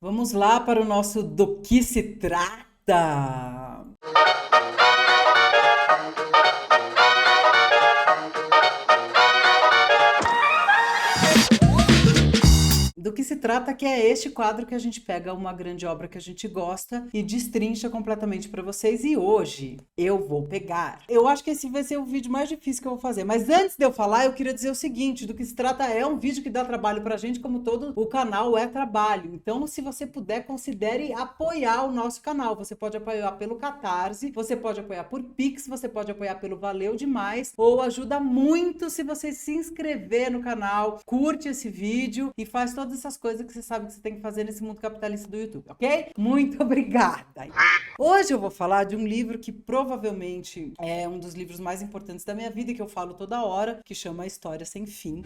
Vamos lá para o nosso Do Que Se Trata. Do que se trata que é este quadro que a gente pega uma grande obra que a gente gosta e destrincha completamente para vocês. E hoje eu vou pegar. Eu acho que esse vai ser o vídeo mais difícil que eu vou fazer. Mas antes de eu falar, eu queria dizer o seguinte: do que se trata é um vídeo que dá trabalho pra gente, como todo o canal é trabalho. Então, se você puder, considere apoiar o nosso canal. Você pode apoiar pelo Catarse, você pode apoiar por Pix, você pode apoiar pelo Valeu Demais, ou ajuda muito se você se inscrever no canal, curte esse vídeo e faz todas essas coisas que você sabe que você tem que fazer nesse mundo capitalista do YouTube, ok? Muito obrigada! Hoje eu vou falar de um livro que provavelmente é um dos livros mais importantes da minha vida e que eu falo toda hora, que chama A História Sem Fim.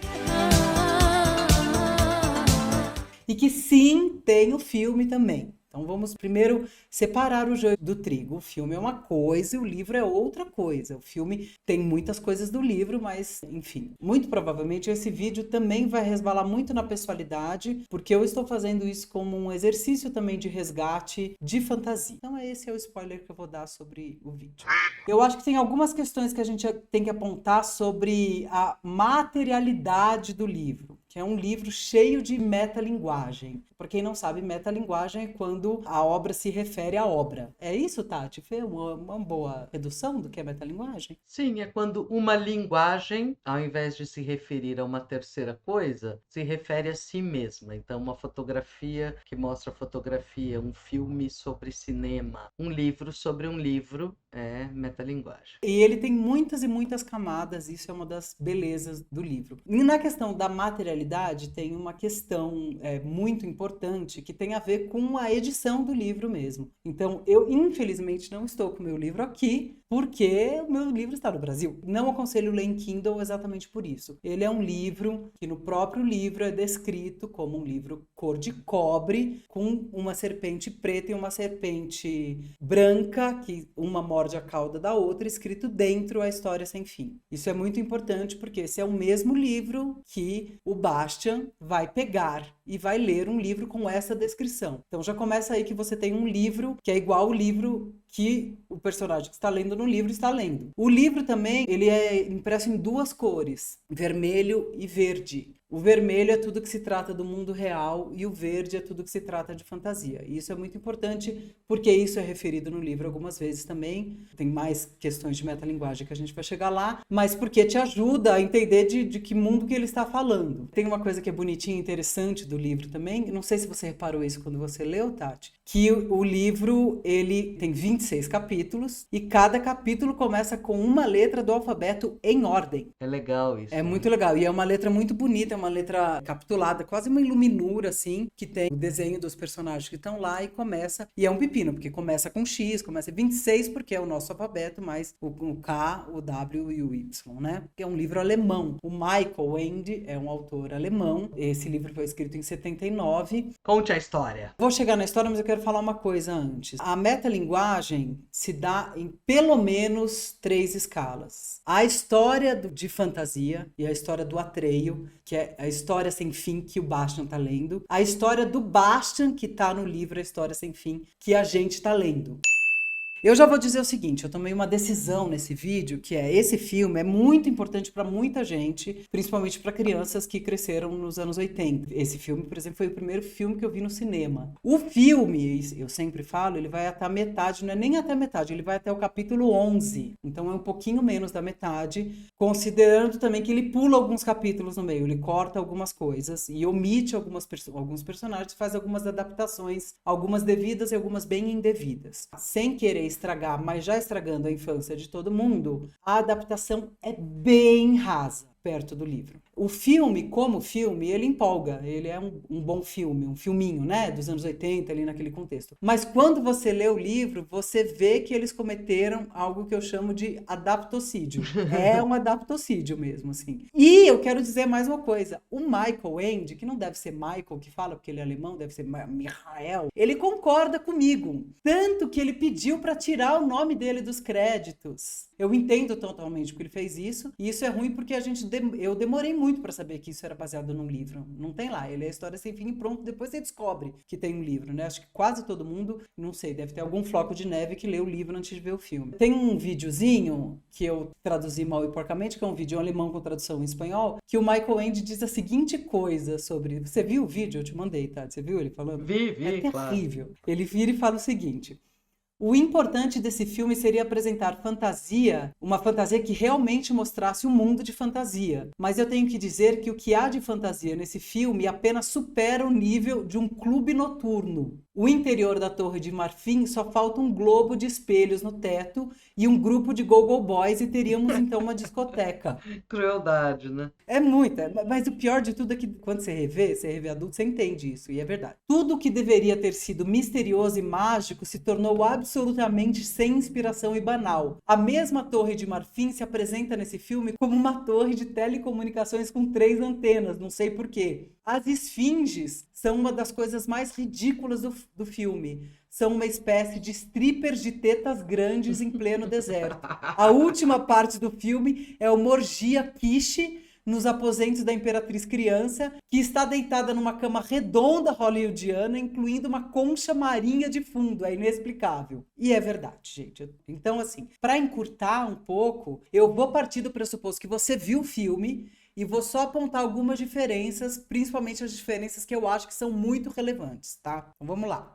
E que sim, tem o filme também. Então vamos primeiro separar o joio do trigo. O filme é uma coisa e o livro é outra coisa. O filme tem muitas coisas do livro, mas enfim. Muito provavelmente esse vídeo também vai resvalar muito na pessoalidade, porque eu estou fazendo isso como um exercício também de resgate de fantasia. Então esse é o spoiler que eu vou dar sobre o vídeo. Eu acho que tem algumas questões que a gente tem que apontar sobre a materialidade do livro, que é um livro cheio de metalinguagem. Para quem não sabe, metalinguagem é quando a obra se refere à obra. É isso, Tati? Foi uma boa redução do que é metalinguagem? Sim, é quando uma linguagem, ao invés de se referir a uma terceira coisa, se refere a si mesma. Então, uma fotografia que mostra fotografia, um filme sobre cinema, um livro sobre um livro é metalinguagem. E ele tem muitas e muitas camadas, isso é uma das belezas do livro. E na questão da materialidade, tem uma questão muito importante que tem a ver com a edição do livro mesmo. Então, eu infelizmente não estou com o meu livro aqui, porque o meu livro está no Brasil. Não aconselho ler em Kindle exatamente por isso. Ele é um livro que no próprio livro é descrito como um livro cor de cobre, com uma serpente preta e uma serpente branca, que uma morde a cauda da outra, escrito dentro A História Sem Fim. Isso é muito importante porque esse é o mesmo livro que o Bastian vai pegar e vai ler um livro com essa descrição. Então já começa aí que você tem um livro que é igual o livro que o personagem que está lendo no livro está lendo. O livro também, ele é impresso em duas cores, vermelho e verde. O vermelho é tudo que se trata do mundo real e o verde é tudo que se trata de fantasia. E isso é muito importante porque isso é referido no livro algumas vezes também. Tem mais questões de metalinguagem que a gente vai chegar lá, mas porque te ajuda a entender de que mundo que ele está falando. Tem uma coisa que é bonitinha e interessante do livro também, não sei se você reparou isso quando você leu, Tati, que o livro ele tem 26 capítulos e cada capítulo começa com uma letra do alfabeto em ordem. É legal isso, É né? muito legal. E é uma letra muito bonita, é uma letra capitulada, quase uma iluminura, assim, que tem o desenho dos personagens que estão lá e começa. E é um pepino, porque começa com X, começa 26, porque é o nosso alfabeto, mais o K, o W e o Y, né? Que é um livro alemão. O Michael Ende é um autor alemão. Esse livro foi escrito em 79. Conte a história. Vou chegar na história, mas eu quero falar uma coisa antes. A metalinguagem se dá em pelo menos 3 escalas. A história de fantasia e a história do Atreio, que é a história sem fim que o Bastian tá lendo. A história do Bastian, que tá no livro A História Sem Fim, que a gente tá lendo. Eu já vou dizer o seguinte, eu tomei uma decisão nesse vídeo, que é esse filme é muito importante para muita gente, principalmente para crianças que cresceram nos anos 80. Esse filme, por exemplo, foi o primeiro filme que eu vi no cinema. O filme, eu sempre falo, ele vai até a metade, não é nem até a metade, ele vai até o capítulo 11. Então é um pouquinho menos da metade, considerando também que ele pula alguns capítulos no meio, ele corta algumas coisas e omite alguns personagens, faz algumas adaptações, algumas devidas e algumas bem indevidas. Sem querer estragar, mas já estragando a infância de todo mundo, a adaptação é bem rasa perto do livro. O filme, como filme, ele empolga, ele é um bom filme, um filminho, né, dos anos 80, ali naquele contexto. Mas quando você lê o livro, você vê que eles cometeram algo que eu chamo de adaptocídio. É um adaptocídio mesmo, assim. E eu quero dizer mais uma coisa, o Michael Ende, que não deve ser Michael que fala, porque ele é alemão, deve ser Michael, ele concorda comigo, tanto que ele pediu para tirar o nome dele dos créditos. Eu entendo totalmente porque ele fez isso, e isso é ruim porque a gente eu demorei muito para saber que isso era baseado num livro. Não tem lá, ele é a história sem fim e pronto, depois você descobre que tem um livro, né? Acho que quase todo mundo, não sei, deve ter algum floco de neve que lê o livro antes de ver o filme. Tem um videozinho que eu traduzi mal e porcamente, que é um vídeo em alemão com tradução em espanhol, que o Michael Ende diz a seguinte coisa sobre... Você viu o vídeo? Eu te mandei, tá? Você viu ele falando? Vi, É claro. terrível. Ele vira e fala o seguinte: o importante desse filme seria apresentar fantasia, uma fantasia que realmente mostrasse um mundo de fantasia. Mas eu tenho que dizer que o que há de fantasia nesse filme apenas supera o nível de um clube noturno. O interior da Torre de Marfim só falta um globo de espelhos no teto e um grupo de go-go boys e teríamos então uma discoteca. Crueldade, né? É muita, mas o pior de tudo é que quando você revê adulto, você entende isso, e é verdade. Tudo que deveria ter sido misterioso e mágico se tornou absolutamente sem inspiração e banal. A mesma Torre de Marfim se apresenta nesse filme como uma torre de telecomunicações com 3 antenas, não sei porquê. As esfinges são uma das coisas mais ridículas do filme. São uma espécie de strippers de tetas grandes em pleno deserto. A última parte do filme é uma orgia quiche nos aposentos da Imperatriz Criança, que está deitada numa cama redonda hollywoodiana, incluindo uma concha marinha de fundo. É inexplicável. E é verdade, gente. Então, assim, para encurtar um pouco, eu vou partir do pressuposto que você viu o filme e vou só apontar algumas diferenças, principalmente as diferenças que eu acho que são muito relevantes, tá? Então vamos lá.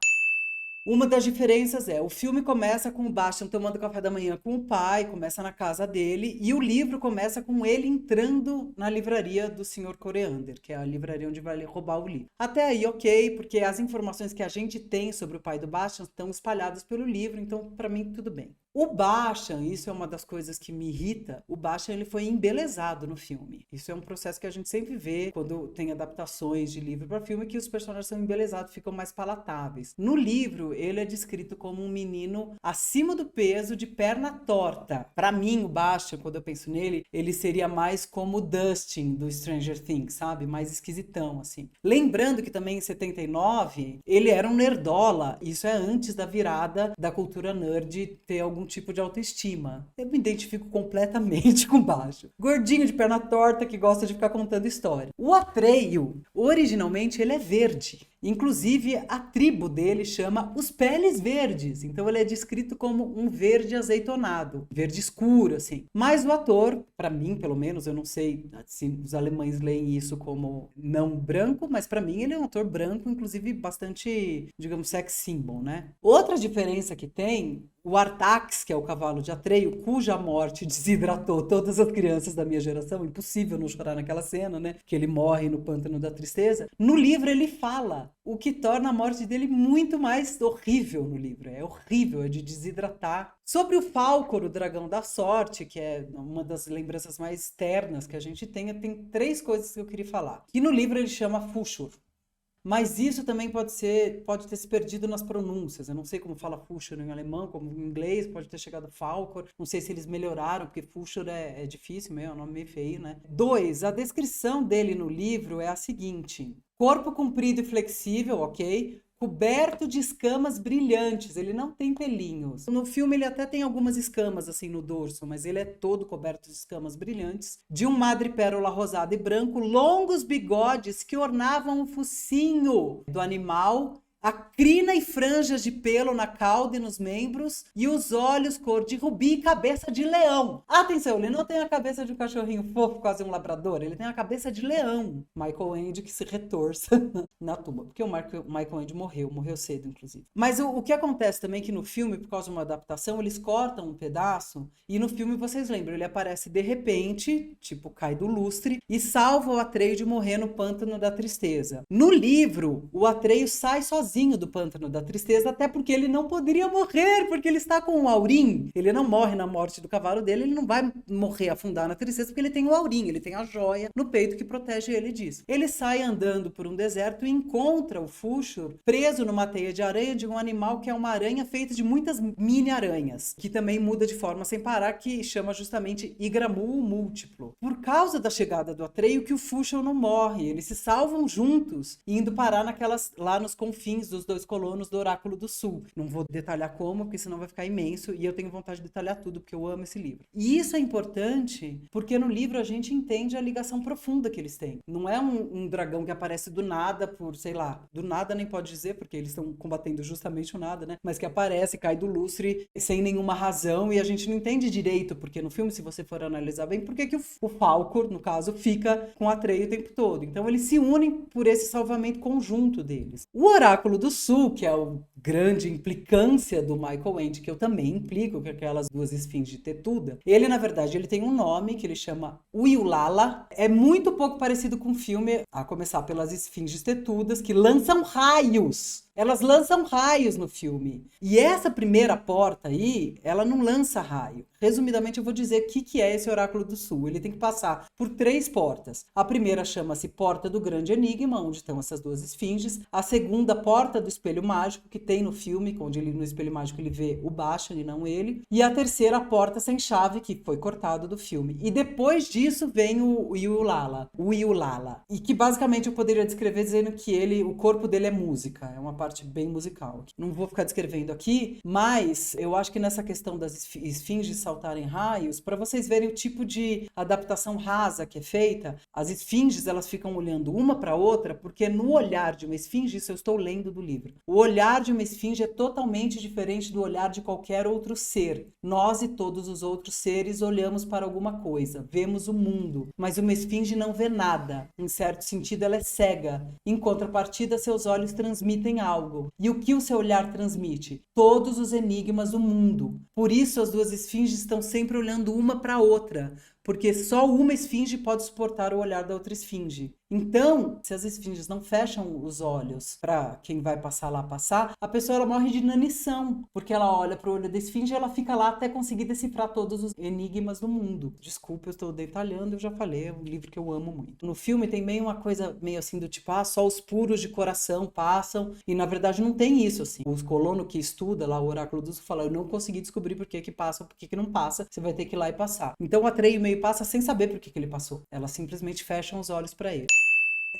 Uma das diferenças é, o filme começa com o Bastian tomando café da manhã com o pai, começa na casa dele, e o livro começa com ele entrando na livraria do Sr. Coreander, que é a livraria onde vai roubar o livro. Até aí, ok, porque as informações que a gente tem sobre o pai do Bastian estão espalhadas pelo livro, então para mim tudo bem. O Bastian, isso é uma das coisas que me irrita, o Bastian ele foi embelezado no filme. Isso é um processo que a gente sempre vê quando tem adaptações de livro para filme, que os personagens são embelezados, ficam mais palatáveis. No livro, ele é descrito como um menino acima do peso, de perna torta. Para mim, o Bastian, quando eu penso nele, ele seria mais como o Dustin do Stranger Things, sabe? Mais esquisitão, assim. Lembrando que também em 79, ele era um nerdola. Isso é antes da virada da cultura nerd ter algum tipo de autoestima. Eu me identifico completamente com o Bastian. Gordinho de perna torta que gosta de ficar contando história. O Atreio, originalmente, ele é verde. Inclusive, a tribo dele chama os Peles Verdes. Então, ele é descrito como um verde azeitonado. Verde escuro, assim. Mas o ator, para mim, pelo menos, eu não sei se os alemães leem isso como não branco, mas para mim ele é um ator branco, inclusive bastante, digamos, sex symbol, né? Outra diferença que tem, o Artax, que é o cavalo de Atreio, cuja morte desidratou todas as crianças da minha geração, impossível não chorar naquela cena, né? Que ele morre no Pântano da Tristeza. No livro ele fala, o que torna a morte dele muito mais horrível no livro. É horrível, é de desidratar. Sobre o Falcor, o dragão da sorte, que é uma das lembranças mais ternas que a gente tem 3 coisas que eu queria falar. Que no livro ele chama Fushur. Mas isso também pode ter se perdido nas pronúncias. Eu não sei como fala Fushur em alemão, como em inglês, pode ter chegado Falcor. Não sei se eles melhoraram, porque Fushur é difícil, é um nome meio feio, né? 2, a descrição dele no livro é a seguinte: corpo comprido e flexível, ok? Coberto de escamas brilhantes, ele não tem pelinhos. No filme ele até tem algumas escamas assim no dorso, mas ele é todo coberto de escamas brilhantes. De um madrepérola rosado e branco, longos bigodes que ornavam o focinho do animal, a crina e franjas de pelo na cauda e nos membros, e os olhos cor de rubi e cabeça de leão. Atenção, ele não tem a cabeça de um cachorrinho fofo, quase um labrador, ele tem a cabeça de leão. Michael Ende que se retorça na tumba, porque o Michael Ende morreu cedo, inclusive. Mas o que acontece também é que no filme, por causa de uma adaptação, eles cortam um pedaço, e no filme, vocês lembram, ele aparece de repente, tipo, cai do lustre, e salva o Atreio de morrer no Pântano da Tristeza. No livro, o Atreio sai sozinho do Pântano da Tristeza, até porque ele não poderia morrer, porque ele está com o Aurim. Ele não morre na morte do cavalo dele, ele não vai morrer, afundar na tristeza, porque ele tem o Aurim, ele tem a joia no peito que protege ele disso. Ele sai andando por um deserto e encontra o Fushur preso numa teia de aranha de um animal que é uma aranha feita de muitas mini-aranhas, que também muda de forma sem parar, que chama justamente Igramul múltiplo. Por causa da chegada do Atreio que o Fushur não morre, eles se salvam juntos, indo parar lá nos confins fins dos 2 colonos do Oráculo do Sul. Não vou detalhar como, porque senão vai ficar imenso, e eu tenho vontade de detalhar tudo, porque eu amo esse livro. E isso é importante, porque no livro a gente entende a ligação profunda que eles têm. Não é um dragão que aparece do nada por, sei lá, do nada nem pode dizer, porque eles estão combatendo justamente o nada, né? Mas que aparece, cai do lustre sem nenhuma razão, e a gente não entende direito, porque no filme, se você for analisar bem, por que o Falcor, no caso, fica com Atreio o tempo todo. Então eles se unem por esse salvamento conjunto deles. O Oráculo do Sul, que é a grande implicância do Michael Ende, que eu também implico, que é aquelas 2 esfinges tetuda, ele, na verdade, ele tem um nome que ele chama Uiulala. É muito pouco parecido com o filme, a começar pelas esfinges tetudas, que lançam raios. Elas lançam raios no filme. E essa primeira porta aí, ela não lança raio. Resumidamente, eu vou dizer o que é esse Oráculo do Sul. Ele tem que passar por 3 portas. A primeira chama-se Porta do Grande Enigma, onde estão essas 2 esfinges. A segunda, Porta do Espelho Mágico, que tem no filme, onde ele, no Espelho Mágico, ele vê o Bashan e não ele. E a terceira, Porta Sem Chave, que foi cortado do filme. E depois disso vem o Uiulala. E que basicamente eu poderia descrever dizendo que o corpo dele é música. É uma parte bem musical. Não vou ficar descrevendo aqui, mas eu acho que nessa questão das esfinges saltarem raios, para vocês verem o tipo de adaptação rasa que é feita, as esfinges elas ficam olhando uma para outra, porque no olhar de uma esfinge, isso eu estou lendo do livro, o olhar de uma esfinge é totalmente diferente do olhar de qualquer outro ser. Nós e todos os outros seres olhamos para alguma coisa, vemos o mundo, mas uma esfinge não vê nada. Em certo sentido, ela é cega. Em contrapartida, seus olhos transmitem algo. E o que o seu olhar transmite? Todos os enigmas do mundo. Por isso, as 2 esfinges estão sempre olhando uma para a outra, porque só uma esfinge pode suportar o olhar da outra esfinge. Então, se as esfinges não fecham os olhos para quem vai passar lá passar, a pessoa ela morre de inanição, porque ela olha para o olho da esfinge e ela fica lá até conseguir decifrar todos os enigmas do mundo. Desculpa, eu estou detalhando, eu já falei, é um livro que eu amo muito. No filme tem meio uma coisa meio assim do tipo, só os puros de coração passam, e na verdade não tem isso, assim. Os colonos que estuda lá o Oráculo do Sul falam, eu não consegui descobrir por que passa ou por que não passa, você vai ter que ir lá e passar. Então o Atreio meio passa sem saber por que ele passou. Elas simplesmente fecham os olhos para ele.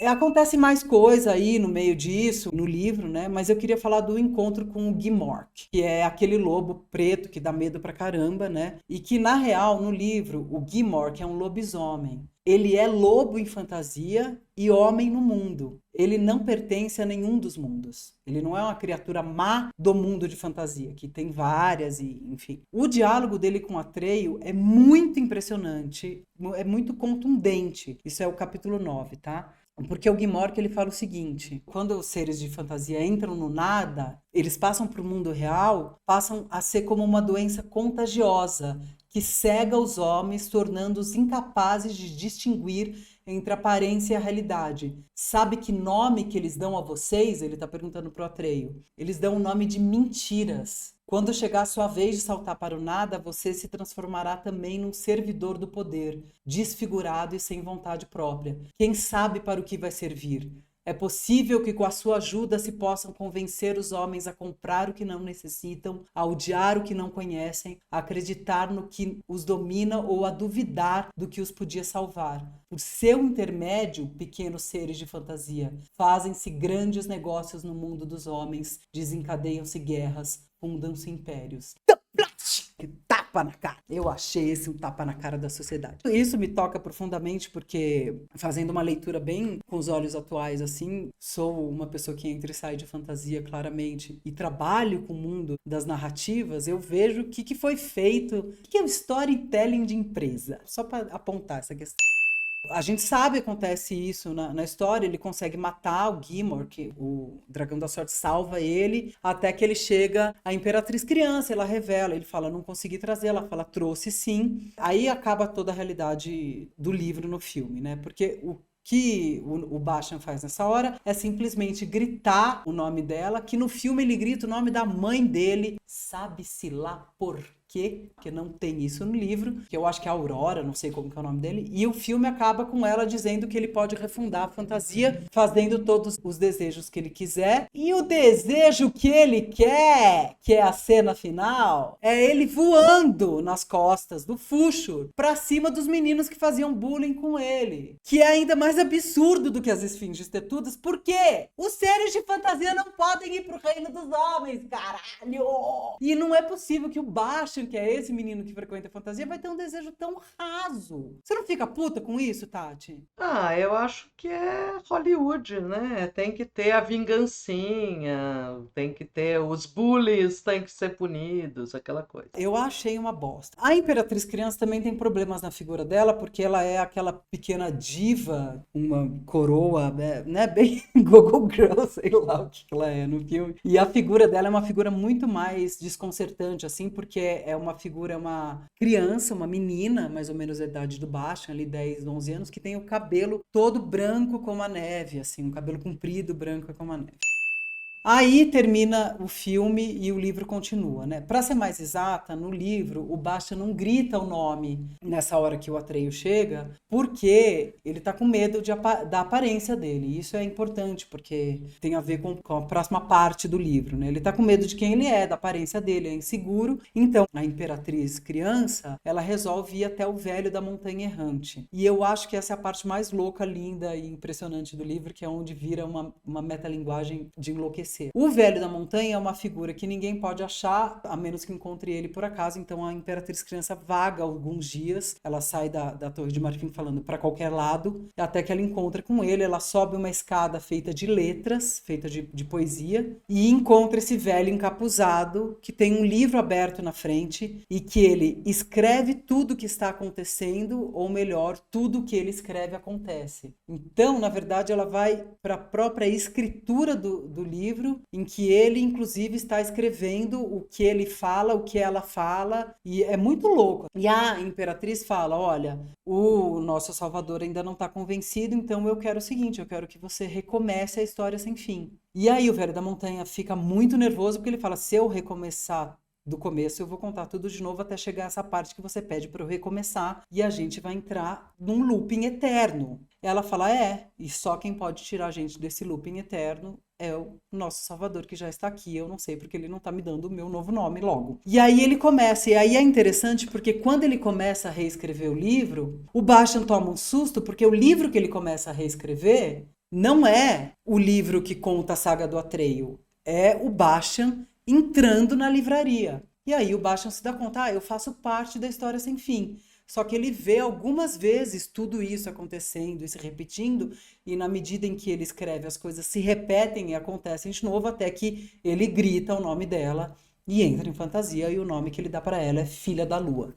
Acontece mais coisa aí no meio disso, no livro, né? Mas eu queria falar do encontro com o Gimork, que é aquele lobo preto que dá medo pra caramba, né? E que, na real, no livro, o Gimork é um lobisomem. Ele é lobo em fantasia e homem no mundo. Ele não pertence a nenhum dos mundos. Ele não é uma criatura má do mundo de fantasia, que tem várias e, enfim. O diálogo dele com Atreio é muito impressionante, é muito contundente. Isso é o capítulo 9, tá? Porque o Gimork ele fala o seguinte, quando os seres de fantasia entram no nada, eles passam para o mundo real, passam a ser como uma doença contagiosa, que cega os homens, tornando-os incapazes de distinguir entre a aparência e a realidade. Sabe que nome que eles dão a vocês? Ele está perguntando para o Atreio. Eles dão o nome de mentiras. Quando chegar a sua vez de saltar para o nada, você se transformará também num servidor do poder, desfigurado e sem vontade própria. Quem sabe para o que vai servir? É possível que com a sua ajuda se possam convencer os homens a comprar o que não necessitam, a odiar o que não conhecem, a acreditar no que os domina ou a duvidar do que os podia salvar. Por seu intermédio, pequenos seres de fantasia, fazem-se grandes negócios no mundo dos homens, desencadeiam-se guerras, fundam-se impérios. Que tapa na cara. Eu achei esse um tapa na cara da sociedade. Isso me toca profundamente porque, fazendo uma leitura bem com os olhos atuais, assim, sou uma pessoa que entra e sai de fantasia claramente e trabalho com o mundo das narrativas, eu vejo o que foi feito, o que é o storytelling de empresa. Só para apontar essa questão. A gente sabe que acontece isso na história, ele consegue matar o Gimork, o dragão da sorte salva ele, até que ele chega à Imperatriz Criança, ela revela, ele fala, não consegui trazer, ela fala, trouxe sim. Aí acaba toda a realidade do livro no filme, né? Porque o que o Bashan faz nessa hora é simplesmente gritar o nome dela, que no filme ele grita o nome da mãe dele, sabe-se lá por quê, porque não tem isso no livro, que eu acho que é a Aurora, não sei como que é o nome dele, e o filme acaba com ela dizendo que ele pode refundar a fantasia, fazendo todos os desejos que ele quiser, e o desejo que ele quer, que é a cena final, é ele voando nas costas do Fuxur pra cima dos meninos que faziam bullying com ele, que é ainda mais absurdo do que as esfinges tetudas, porque os seres de fantasia não podem ir pro reino dos homens, caralho! E não é possível que o Bastian, que é esse menino que frequenta a fantasia, vai ter um desejo tão raso. Você não fica puta com isso, Tati? Ah, eu acho que é Hollywood, né? Tem que ter a vingancinha, tem que ter os bullies, tem que ser punidos, aquela coisa. Eu achei uma bosta. A Imperatriz Criança também tem problemas na figura dela, porque ela é aquela pequena diva, uma coroa, né? Bem Gogo Girl, sei lá o que ela é no filme. E a figura dela é uma figura muito mais desconcertante, assim, porque é uma figura, uma criança, uma menina, mais ou menos a idade do Bastian, ali 10, 11 anos, que tem o cabelo todo branco como a neve, assim, um cabelo comprido, branco como a neve. Aí termina o filme e o livro continua, né? Para ser mais exata, no livro o Bastian não grita o nome nessa hora que o Atreio chega, porque ele tá com medo da aparência dele. Isso é importante, porque tem a ver com a próxima parte do livro, né? Ele tá com medo de quem ele é, da aparência dele, é inseguro. Então, a Imperatriz Criança, ela resolve ir até o Velho da Montanha Errante. E eu acho que essa é a parte mais louca, linda e impressionante do livro, que é onde vira uma metalinguagem de enlouquecer. O Velho da Montanha é uma figura que ninguém pode achar, a menos que encontre ele por acaso. Então a Imperatriz Criança vaga alguns dias, ela sai da Torre de Marfim falando para qualquer lado, até que ela encontra com ele. Ela sobe uma escada feita de letras, feita de poesia, e encontra esse velho encapuzado que tem um livro aberto na frente e que ele escreve tudo o que está acontecendo, ou melhor, tudo o que ele escreve acontece. Então, na verdade, ela vai para a própria escritura do livro, em que ele, inclusive, está escrevendo o que ele fala, o que ela fala, e é muito louco. E a Imperatriz fala, olha, o nosso Salvador ainda não está convencido, então eu quero o seguinte, eu quero que você recomece a história sem fim. E aí o Velho da Montanha fica muito nervoso, porque ele fala, se eu recomeçar do começo, eu vou contar tudo de novo até chegar essa parte que você pede para eu recomeçar, e a gente vai entrar num looping eterno. Ela fala, e só quem pode tirar a gente desse looping eterno é o nosso Salvador, que já está aqui. Eu não sei porque ele não está me dando o meu novo nome logo. E aí ele começa, e aí é interessante porque quando ele começa a reescrever o livro, o Bastian toma um susto, porque o livro que ele começa a reescrever não é o livro que conta a saga do Atreio, é o Bastian entrando na livraria. E aí o Bastian se dá conta, eu faço parte da história sem fim. Só que ele vê algumas vezes tudo isso acontecendo e se repetindo, e na medida em que ele escreve, as coisas se repetem e acontecem de novo, até que ele grita o nome dela e entra em fantasia, e o nome que ele dá para ela é Filha da Lua.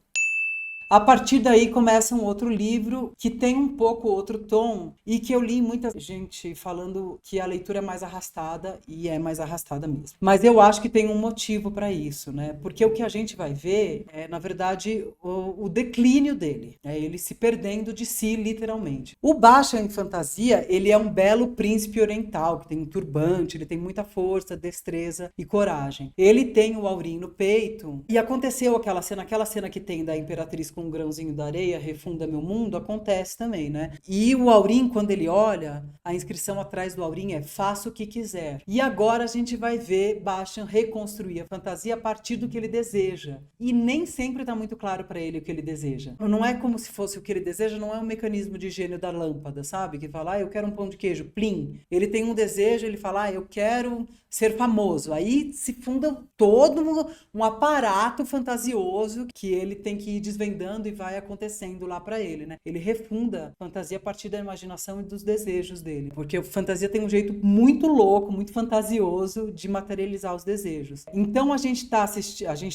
A partir daí começa um outro livro que tem um pouco outro tom e que eu li muita gente falando que a leitura é mais arrastada, e é mais arrastada mesmo. Mas eu acho que tem um motivo para isso, né? Porque o que a gente vai ver é, na verdade, o declínio dele, é ele se perdendo de si, literalmente. O Bastian em fantasia, ele é um belo príncipe oriental, que tem um turbante, ele tem muita força, destreza e coragem. Ele tem o Aurim no peito, e aconteceu aquela cena que tem da Imperatriz com um grãozinho da areia, refunda meu mundo, acontece também, né? E o Aurim, quando ele olha, a inscrição atrás do Aurim é faça o que quiser. E agora a gente vai ver Bastian reconstruir a fantasia a partir do que ele deseja. E nem sempre tá muito claro para ele o que ele deseja. Não é como se fosse o que ele deseja, não é um mecanismo de gênio da lâmpada, sabe? Que fala, eu quero um pão de queijo, plim. Ele tem um desejo, ele fala, eu quero ser famoso. Aí se funda todo um aparato fantasioso que ele tem que ir desvendando e vai acontecendo lá para ele, né? Ele refunda a fantasia a partir da imaginação e dos desejos dele, porque a fantasia tem um jeito muito louco, muito fantasioso de materializar os desejos. Então a gente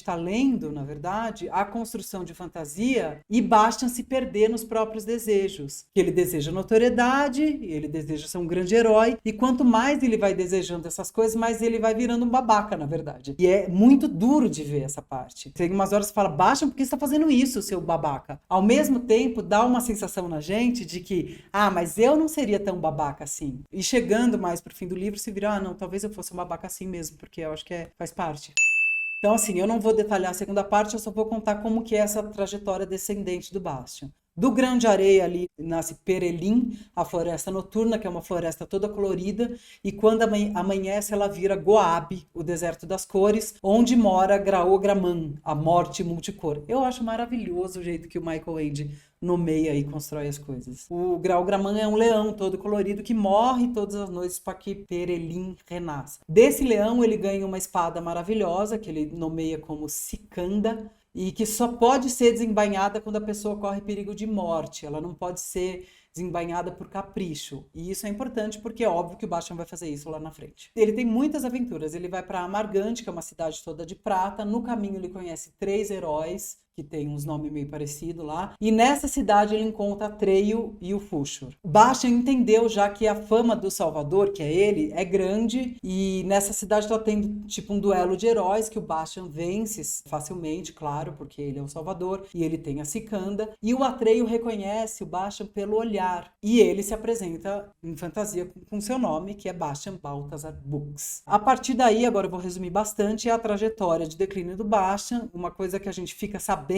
tá lendo, na verdade, a construção de fantasia e Bastian se perder nos próprios desejos. Que ele deseja notoriedade, ele deseja ser um grande herói, e quanto mais ele vai desejando essas coisas, mais ele vai virando um babaca, na verdade. E é muito duro de ver essa parte. Tem umas horas que você fala, Bastian, por que você tá fazendo isso, seu babaca? Ao mesmo tempo, dá uma sensação na gente de que, mas eu não seria tão babaca assim. E chegando mais pro fim do livro, se vira, não, talvez eu fosse um babaca assim mesmo, porque eu acho que faz parte. Então, assim, eu não vou detalhar a segunda parte, eu só vou contar como que é essa trajetória descendente do Bastian. Do Grão de Areia ali nasce Perelim, a floresta noturna, que é uma floresta toda colorida, e quando amanhece ela vira Goabe, o deserto das cores, onde mora Graograman, a morte multicor. Eu acho maravilhoso o jeito que o Michael Ende nomeia e constrói as coisas. O Graograman é um leão todo colorido que morre todas as noites para que Perelim renasça. Desse leão ele ganha uma espada maravilhosa, que ele nomeia como Sikanda, e que só pode ser desembainhada quando a pessoa corre perigo de morte. Ela não pode ser desembainhada por capricho. E isso é importante porque é óbvio que o Bastian vai fazer isso lá na frente. Ele tem muitas aventuras. Ele vai para Amargante, que é uma cidade toda de prata. No caminho ele conhece 3 heróis, que tem uns nomes meio parecidos lá. E nessa cidade ele encontra Atreio e o Fúxor. O Bastian entendeu já que a fama do Salvador, que é ele, é grande. E nessa cidade está tendo tipo um duelo de heróis que o Bastian vence facilmente, claro, porque ele é o Salvador. E ele tem a Sikanda. E o Atreio reconhece o Bastian pelo olhar. E ele se apresenta em fantasia com seu nome, que é Bastian Balthazar Bux. A partir daí, agora eu vou resumir bastante, é a trajetória de declínio do Bastian. Uma coisa que a gente fica sabendo,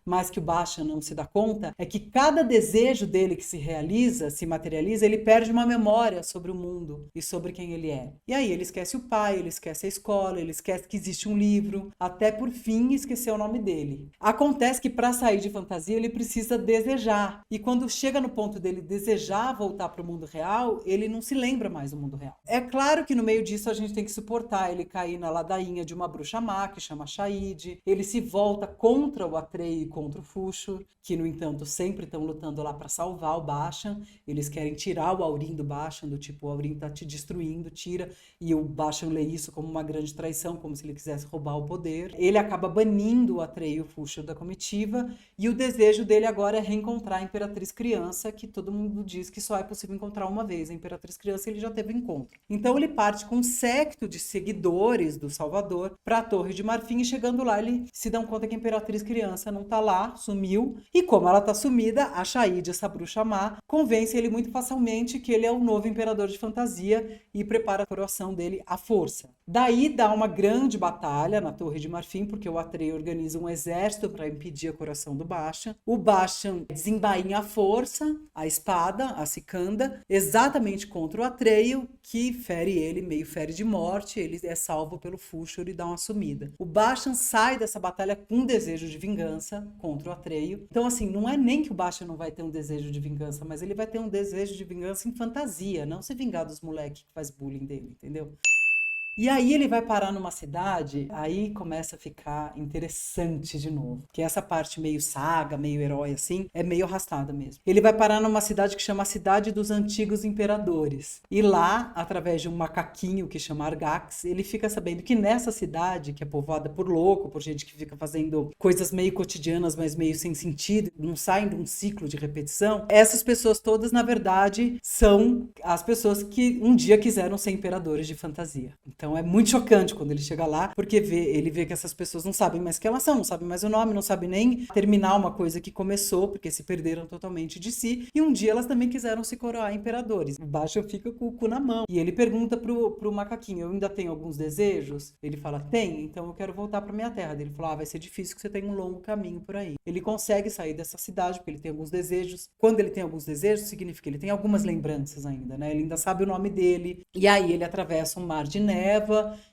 mas que o Bastian não se dá conta, é que cada desejo dele que se realiza, se materializa, ele perde uma memória sobre o mundo e sobre quem ele é. E aí ele esquece o pai, ele esquece a escola, ele esquece que existe um livro, até por fim esquecer o nome dele. Acontece que para sair de fantasia ele precisa desejar. E quando chega no ponto dele desejar voltar para o mundo real, ele não se lembra mais do mundo real. É claro que no meio disso a gente tem que suportar ele cair na ladainha de uma bruxa má, que chama Shaid. Ele se volta contra o Atreio e contra o Fúxor, que no entanto sempre estão lutando lá para salvar o Bastian. Eles querem tirar o Aurim do Bastian, do tipo, o Aurim tá te destruindo, tira. E o Bastian lê isso como uma grande traição, como se ele quisesse roubar o poder. Ele acaba banindo o Atreio e o Fúxor da comitiva, e o desejo dele agora é reencontrar a Imperatriz Criança, que todo mundo diz que só é possível encontrar uma vez. A Imperatriz Criança ele já teve encontro. Então ele parte com um séquito de seguidores do Salvador para a Torre de Marfim, e chegando lá ele se dão conta que a Imperatriz Criança não tá lá, sumiu, e como ela tá sumida, a Shaid, essa bruxa má, convence ele muito facilmente que ele é o novo imperador de fantasia e prepara a coroação dele à força. Daí dá uma grande batalha na Torre de Marfim, porque o Atreio organiza um exército para impedir a coroação do Bastian. O Bastian desembainha à força a espada, a Sikanda, exatamente contra o Atreio, que fere ele, meio fere de morte. Ele é salvo pelo Fúxor e dá uma sumida. O Bastian sai dessa batalha com um desejo de vingança contra o Atreio. Então, assim, não é nem que o Bastian não vai ter um desejo de vingança, mas ele vai ter um desejo de vingança em fantasia, não se vingar dos moleques que faz bullying dele, entendeu? E aí ele vai parar numa cidade, aí começa a ficar interessante de novo. Que essa parte meio saga, meio herói assim, é meio arrastada mesmo. Ele vai parar numa cidade que chama a Cidade dos Antigos Imperadores. E lá, através de um macaquinho que chama Argax, ele fica sabendo que nessa cidade, que é povoada por louco, por gente que fica fazendo coisas meio cotidianas, mas meio sem sentido, não saem de um ciclo de repetição, essas pessoas todas, na verdade, são as pessoas que um dia quiseram ser imperadores de fantasia. Então é muito chocante quando ele chega lá, porque ele vê que essas pessoas não sabem mais quem elas são, não sabem mais o nome, não sabem nem terminar uma coisa que começou, porque se perderam totalmente de si, e um dia elas também quiseram se coroar imperadores. O Bastian fica com o cu na mão, e ele pergunta pro macaquinho, eu ainda tenho alguns desejos? Ele fala, tem, então eu quero voltar pra minha terra. Ele fala, vai ser difícil que você tem um longo caminho por aí. Ele consegue sair dessa cidade, porque ele tem alguns desejos. Quando ele tem alguns desejos, significa que ele tem algumas lembranças ainda, né? Ele ainda sabe o nome dele, e aí ele atravessa um mar de neve,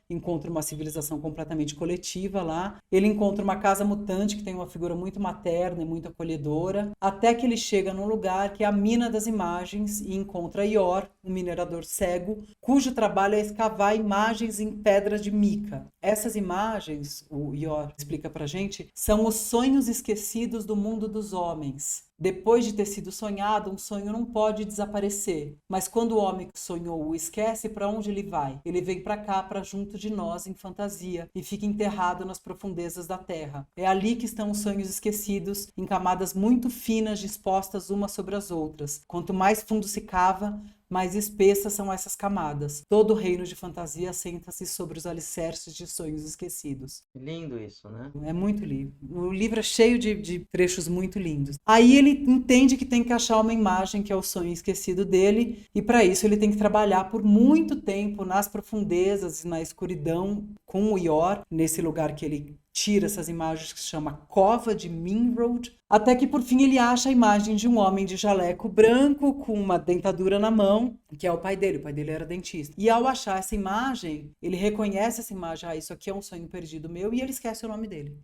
encontra uma civilização completamente coletiva lá. Ele encontra uma casa mutante que tem uma figura muito materna e muito acolhedora, até que ele chega num lugar que é a Mina das Imagens e encontra Ior, um minerador cego, cujo trabalho é escavar imagens em pedras de mica. Essas imagens, o Ior explica pra gente, são os sonhos esquecidos do mundo dos homens. Depois de ter sido sonhado, um sonho não pode desaparecer. Mas quando o homem que sonhou o esquece, para onde ele vai? Ele vem para cá, para junto de nós, em fantasia, e fica enterrado nas profundezas da terra. É ali que estão os sonhos esquecidos, em camadas muito finas, dispostas umas sobre as outras. Quanto mais fundo se cava, mais espessas são essas camadas. Todo reino de fantasia assenta-se sobre os alicerces de sonhos esquecidos. Lindo isso, né? É muito lindo. O livro é cheio de trechos muito lindos. Aí ele entende que tem que achar uma imagem que é o sonho esquecido dele, e para isso ele tem que trabalhar por muito tempo nas profundezas e na escuridão com o Ior, nesse lugar que ele tira essas imagens que se chama Cova de Nimrod, até que por fim ele acha a imagem de um homem de jaleco branco com uma dentadura na mão, que é o pai dele era dentista. E ao achar essa imagem, ele reconhece essa imagem, isso aqui é um sonho perdido meu, e ele esquece o nome dele.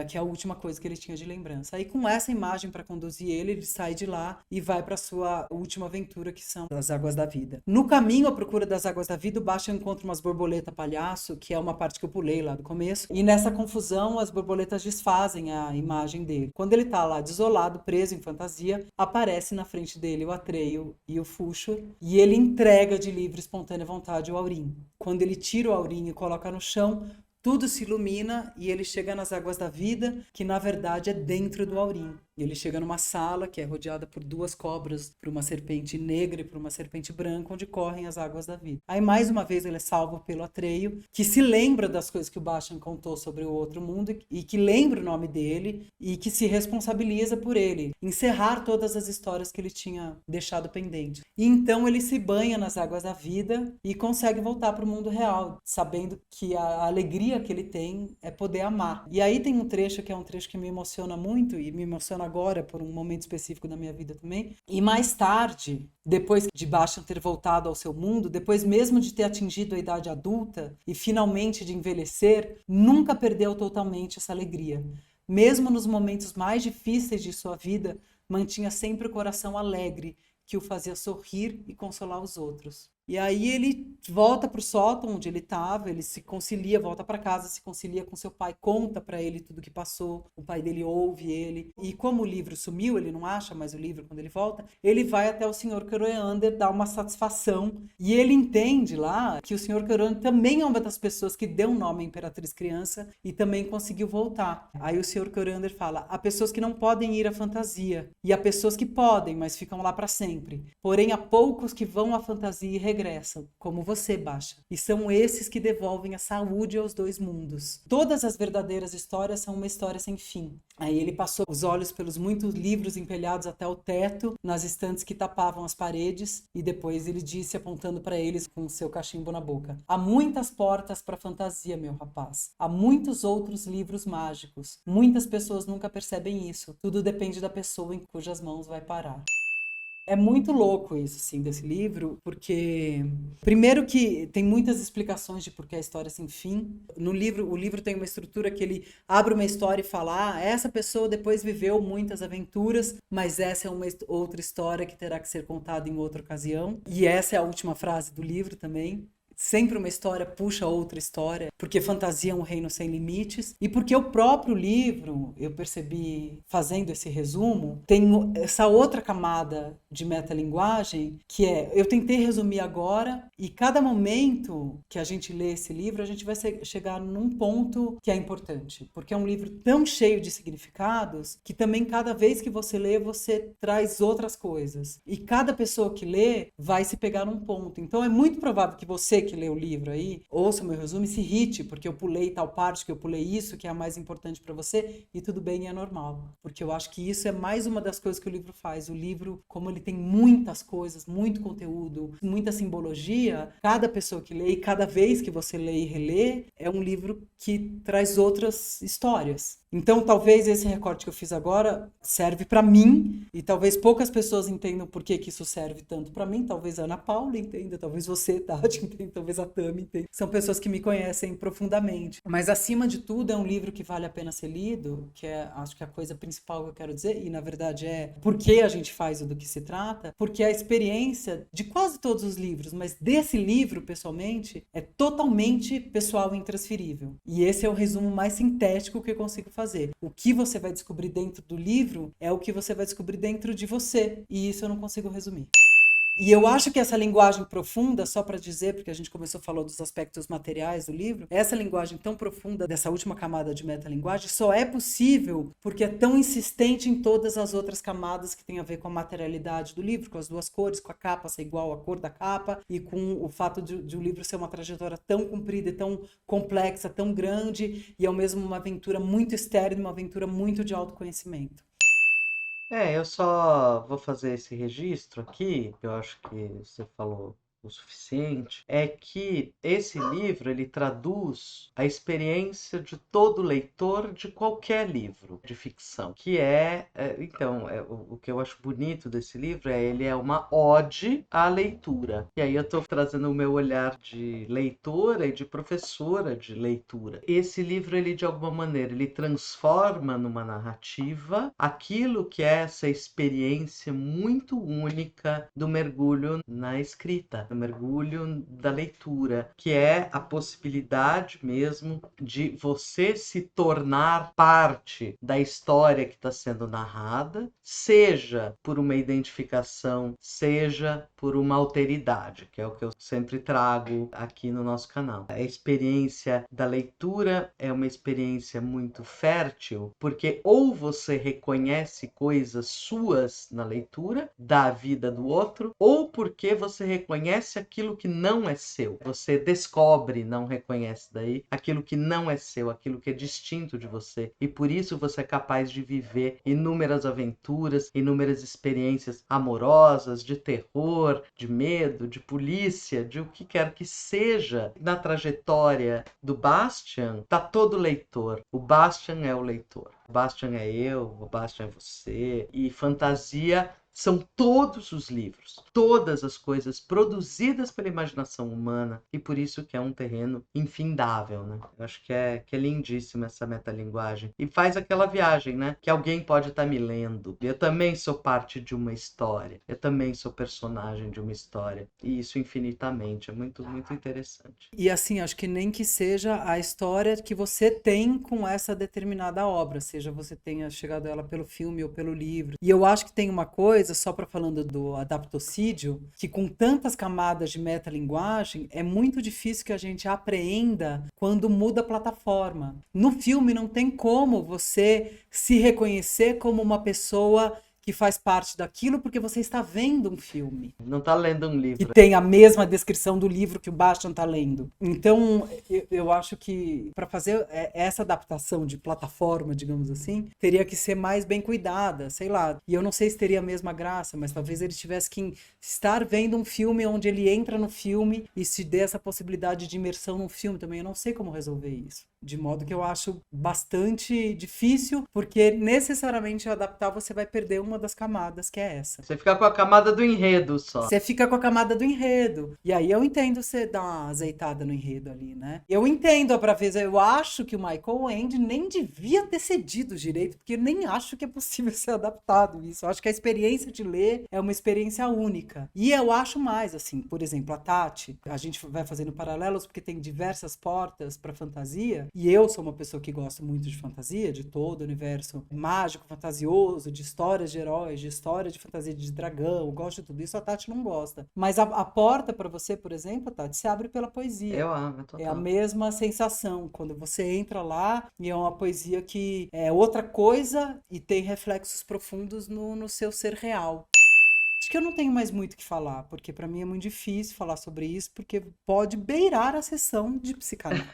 Que é a última coisa que ele tinha de lembrança. Aí com essa imagem para conduzir ele sai de lá e vai para sua última aventura, que são as Águas da Vida. No caminho à procura das Águas da Vida, o Bastian encontra umas borboletas palhaço, que é uma parte que eu pulei lá do começo, e nessa confusão as borboletas desfazem a imagem dele. Quando ele tá lá desolado, preso em fantasia, aparece na frente dele o Atreio e o Fúxor, e ele entrega de livre e espontânea vontade o Aurim. Quando ele tira o Aurim e coloca no chão, tudo se ilumina e ele chega nas Águas da Vida, que na verdade é dentro do Aurim. E ele chega numa sala que é rodeada por 2 cobras, por uma serpente negra e por uma serpente branca, onde correm as águas da vida. Aí mais uma vez ele é salvo pelo Atreio, que se lembra das coisas que o Bastian contou sobre o outro mundo e que lembra o nome dele e que se responsabiliza por ele, encerrar todas as histórias que ele tinha deixado pendente. E então ele se banha nas águas da vida e consegue voltar para o mundo real, sabendo que a alegria que ele tem é poder amar. E aí tem um trecho que é um trecho que me emociona muito e me emociona agora por um momento específico da minha vida também. E mais tarde, depois de Bastian ter voltado ao seu mundo, depois mesmo de ter atingido a idade adulta e finalmente de envelhecer, nunca perdeu totalmente essa alegria. Mesmo nos momentos mais difíceis de sua vida, mantinha sempre o coração alegre, que o fazia sorrir e consolar os outros. E aí ele volta para o sótão onde ele estava, ele se concilia, volta para casa, se concilia com seu pai, conta para ele tudo que passou, o pai dele ouve ele, e como o livro sumiu, ele não acha mais o livro quando ele volta, ele vai até o Sr. Coroander dar uma satisfação, e ele entende lá que o Sr. Coroander também é uma das pessoas que deu nome à Imperatriz Criança e também conseguiu voltar. Aí o Sr. Coroander fala, há pessoas que não podem ir à fantasia, e há pessoas que podem, mas ficam lá para sempre. Porém, há poucos que vão à fantasia e regressam, como você, Bastian. E são esses que devolvem a saúde aos 2 mundos. Todas as verdadeiras histórias são uma história sem fim. Aí ele passou os olhos pelos muitos livros empilhados até o teto, nas estantes que tapavam as paredes, e depois ele disse, apontando para eles com seu cachimbo na boca, há muitas portas para a fantasia, meu rapaz. Há muitos outros livros mágicos. Muitas pessoas nunca percebem isso. Tudo depende da pessoa em cujas mãos vai parar. É muito louco isso, assim, desse livro, porque primeiro que tem muitas explicações de por que a história é sem fim. No livro, o livro tem uma estrutura que ele abre uma história e fala, essa pessoa depois viveu muitas aventuras, mas essa é uma outra história que terá que ser contada em outra ocasião. E essa é a última frase do livro também. Sempre uma história puxa outra história, porque fantasia é um reino sem limites, e porque o próprio livro, eu percebi fazendo esse resumo, tem essa outra camada de metalinguagem, que é, eu tentei resumir agora, e cada momento que a gente lê esse livro, a gente vai chegar num ponto que é importante, porque é um livro tão cheio de significados, que também cada vez que você lê, você traz outras coisas, e cada pessoa que lê vai se pegar num ponto. Então é muito provável que você que lê o livro aí, ouça o meu resumo e se irrite, porque eu pulei tal parte, que eu pulei isso, que é a mais importante para você, e tudo bem, é normal. Porque eu acho que isso é mais uma das coisas que o livro faz. O livro, como ele tem muitas coisas, muito conteúdo, muita simbologia, cada pessoa que lê, e cada vez que você lê e relê, é um livro que traz outras histórias. Então, talvez esse recorte que eu fiz agora serve para mim, e talvez poucas pessoas entendam por que isso serve tanto para mim, talvez a Ana Paula entenda, talvez você, Tati, entenda, talvez a Tami entenda. São pessoas que me conhecem profundamente. Mas, acima de tudo, é um livro que vale a pena ser lido, que é, acho que a coisa principal que eu quero dizer, e na verdade é por que a gente faz o do que se trata, porque a experiência de quase todos os livros, mas desse livro, pessoalmente, é totalmente pessoal e intransferível. E esse é o resumo mais sintético que eu consigo fazer. O que você vai descobrir dentro do livro é o que você vai descobrir dentro de você. E isso eu não consigo resumir. E eu acho que essa linguagem profunda, só para dizer, porque a gente começou a falar dos aspectos materiais do livro, essa linguagem tão profunda dessa última camada de metalinguagem só é possível porque é tão insistente em todas as outras camadas que tem a ver com a materialidade do livro, com as duas cores, com a capa ser igual à cor da capa e com o fato de o livro ser uma trajetória tão comprida e tão complexa, tão grande e ao mesmo uma aventura muito externa, uma aventura muito de autoconhecimento. Eu só vou fazer esse registro aqui, que eu acho que você falou o suficiente, é que esse livro ele traduz a experiência de todo leitor de qualquer livro de ficção, que o que eu acho bonito desse livro ele é uma ode à leitura. E aí eu estou trazendo o meu olhar de leitora e de professora de leitura. Esse livro ele de alguma maneira ele transforma numa narrativa aquilo que é essa experiência muito única do mergulho na escrita, do mergulho da leitura, que é a possibilidade mesmo de você se tornar parte da história que está sendo narrada, seja por uma identificação, seja por uma alteridade, que é o que eu sempre trago aqui no nosso canal. A experiência da leitura é uma experiência muito fértil, porque ou você reconhece coisas suas na leitura da vida do outro, ou porque você reconhece aquilo que não é seu. Você descobre, não reconhece daí, aquilo que não é seu, aquilo que é distinto de você. E por isso você é capaz de viver inúmeras aventuras, inúmeras experiências amorosas, de terror, de medo, de polícia, de o que quer que seja. Na trajetória do Bastian, tá todo leitor. O Bastian é o leitor. O Bastian é eu, o Bastian é você. E fantasia são todos os livros, todas as coisas produzidas pela imaginação humana, e por isso que é um terreno infindável, né? Eu acho que é lindíssima essa metalinguagem. E faz aquela viagem, né? Que alguém pode estar me lendo. Eu também sou parte de uma história. Eu também sou personagem de uma história. E isso infinitamente. É muito, muito interessante. E assim, acho que nem que seja a história que você tem com essa determinada obra, seja você tenha chegado a ela pelo filme ou pelo livro. E eu acho que tem uma coisa, só para falando do adaptocídio, que com tantas camadas de metalinguagem, é muito difícil que a gente apreenda quando muda a plataforma. No filme não tem como você se reconhecer como uma pessoa que faz parte daquilo porque você está vendo um filme. Não está lendo um livro. Que tem a mesma descrição do livro que o Bastian está lendo. Então, eu acho que para fazer essa adaptação de plataforma, digamos assim, teria que ser mais bem cuidada, sei lá. E eu não sei se teria a mesma graça, mas talvez ele tivesse que estar vendo um filme onde ele entra no filme e se dê essa possibilidade de imersão no filme também. Eu não sei como resolver isso. De modo que eu acho bastante difícil, porque necessariamente ao adaptar você vai perder uma das camadas, que é essa. Você fica com a camada do enredo só. Você fica com a camada do enredo. E aí eu entendo você dar uma azeitada no enredo ali, né? Eu entendo a braveza. Eu acho que o Michael Ende nem devia ter cedido direito, porque eu nem acho que é possível ser adaptado isso. Eu acho que a experiência de ler é uma experiência única. E eu acho mais, assim, por exemplo, a Tati, a gente vai fazendo paralelos porque tem diversas portas para fantasia. E eu sou uma pessoa que gosta muito de fantasia, de todo o universo mágico, fantasioso, de histórias de heróis, de história de fantasia de dragão, gosto de tudo isso, a Tati não gosta. Mas a porta para você, por exemplo, Tati, se abre pela poesia. Eu amo, total. É a mesma sensação, quando você entra lá e é uma poesia que é outra coisa e tem reflexos profundos no seu ser real. Acho que eu não tenho mais muito o que falar, porque para mim é muito difícil falar sobre isso, porque pode beirar a sessão de psicanálise.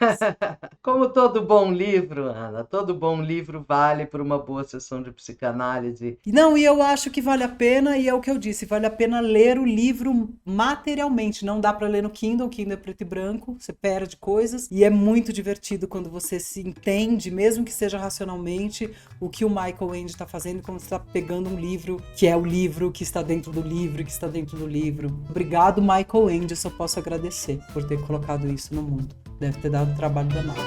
Como todo bom livro, Ana, todo bom livro vale por uma boa sessão de psicanálise. Não, e eu acho que vale a pena, e é o que eu disse, vale a pena ler o livro materialmente. Não dá para ler no Kindle, o Kindle é preto e branco, você perde coisas, e é muito divertido quando você se entende, mesmo que seja racionalmente, o que o Michael Ende está fazendo, quando você está pegando um livro, que é o livro que está dentro do livro, que está dentro do livro. Obrigado, Michael Ende, eu só posso agradecer por ter colocado isso no mundo. Deve ter dado trabalho danado.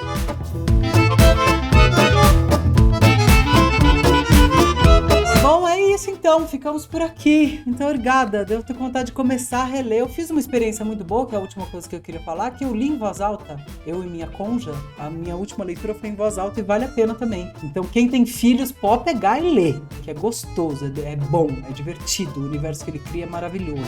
Bom, é isso então, ficamos por aqui. Então, obrigada, devo ter vontade de começar a reler. Eu fiz uma experiência muito boa, que é a última coisa que eu queria falar, que eu li em voz alta, eu e minha cônjuge. A minha última leitura foi em voz alta e vale a pena também. Então, quem tem filhos pode pegar e ler, que é gostoso, é bom, é divertido, o universo que ele cria é maravilhoso.